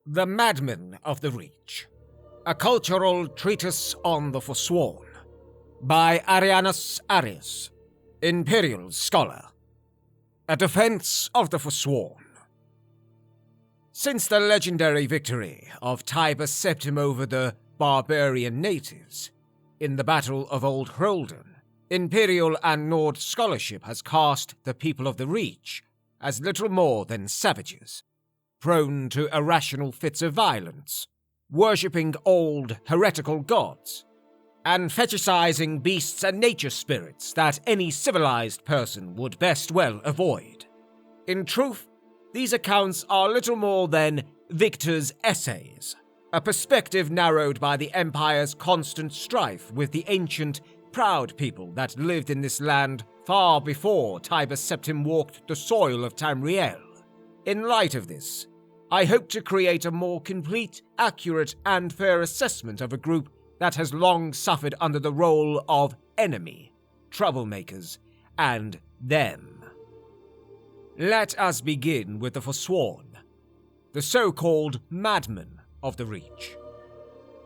The Madmen of the Reach, a cultural treatise on the Forsworn, by Arianus Arius, Imperial Scholar. A defense of the Forsworn. Since the legendary victory of Tiber Septim over the barbarian natives in the Battle of Old Hroldan, Imperial and Nord scholarship has cast the people of the Reach as little more than savages, prone to irrational fits of violence, worshipping old heretical gods, and fetishizing beasts and nature spirits that any civilized person would best well avoid. In truth, these accounts are little more than Victor's essays, a perspective narrowed by the Empire's constant strife with the ancient, proud people that lived in this land far before Tiber Septim walked the soil of Tamriel. In light of this, I hope to create a more complete, accurate, and fair assessment of a group that has long suffered under the role of enemy, troublemakers, and them. Let us begin with the Forsworn, the so-called Madmen of the Reach.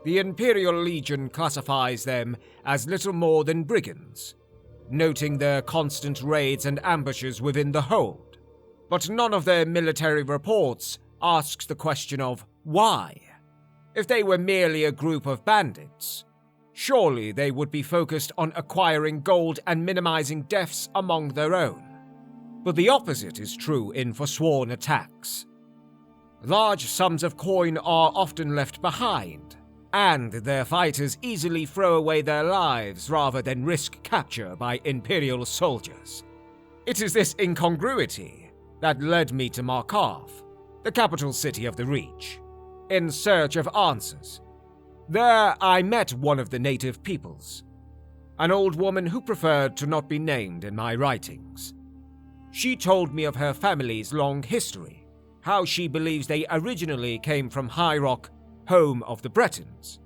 The Imperial Legion classifies them as little more than brigands, noting their constant raids and ambushes within the hold, but none of their military reports asks the question of why. If they were merely a group of bandits, surely they would be focused on acquiring gold and minimizing deaths among their own. But the opposite is true in Forsworn attacks. Large sums of coin are often left behind, and their fighters easily throw away their lives rather than risk capture by Imperial soldiers. It is this incongruity that led me to Markarth, the capital city of the Reach, in search of answers. There I met one of the native peoples, an old woman who preferred to not be named in my writings. She told me of her family's long history, how she believes they originally came from High Rock, home of the Bretons,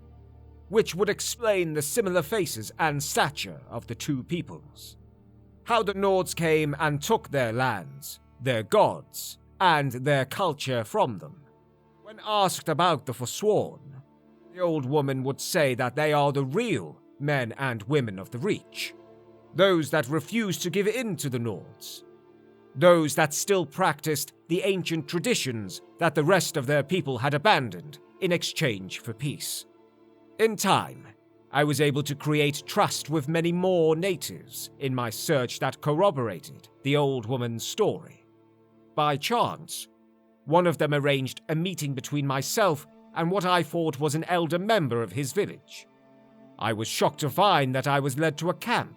which would explain the similar faces and stature of the two peoples. How the Nords came and took their lands, their gods, and their culture from them. When asked about the Forsworn, the old woman would say that they are the real men and women of the Reach, those that refused to give in to the Nords, those that still practiced the ancient traditions that the rest of their people had abandoned in exchange for peace. In time, I was able to create trust with many more natives in my search that corroborated the old woman's story. By chance, one of them arranged a meeting between myself and what I thought was an elder member of his village. I was shocked to find that I was led to a camp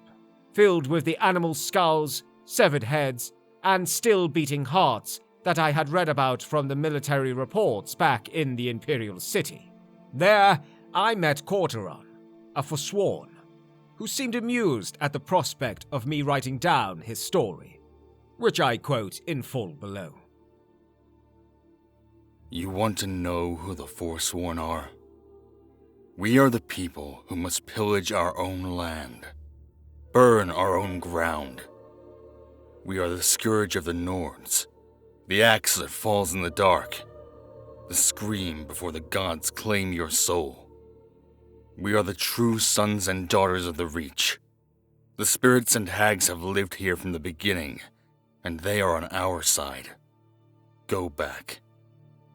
filled with the animal skulls, severed heads, and still beating hearts that I had read about from the military reports back in the Imperial City. There, I met Corteron, a Forsworn, who seemed amused at the prospect of me writing down his story, which I quote in full below. You want to know who the Forsworn are? We are the people who must pillage our own land, burn our own ground. We are the scourge of the Nords, the axe that falls in the dark, the scream before the gods claim your soul. We are the true sons and daughters of the Reach. The spirits and hags have lived here from the beginning, and they are on our side. Go back.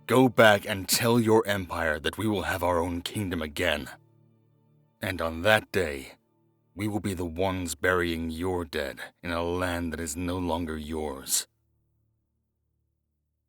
Go back and tell your empire that we will have our own kingdom again. And on that day, we will be the ones burying your dead in a land that is no longer yours.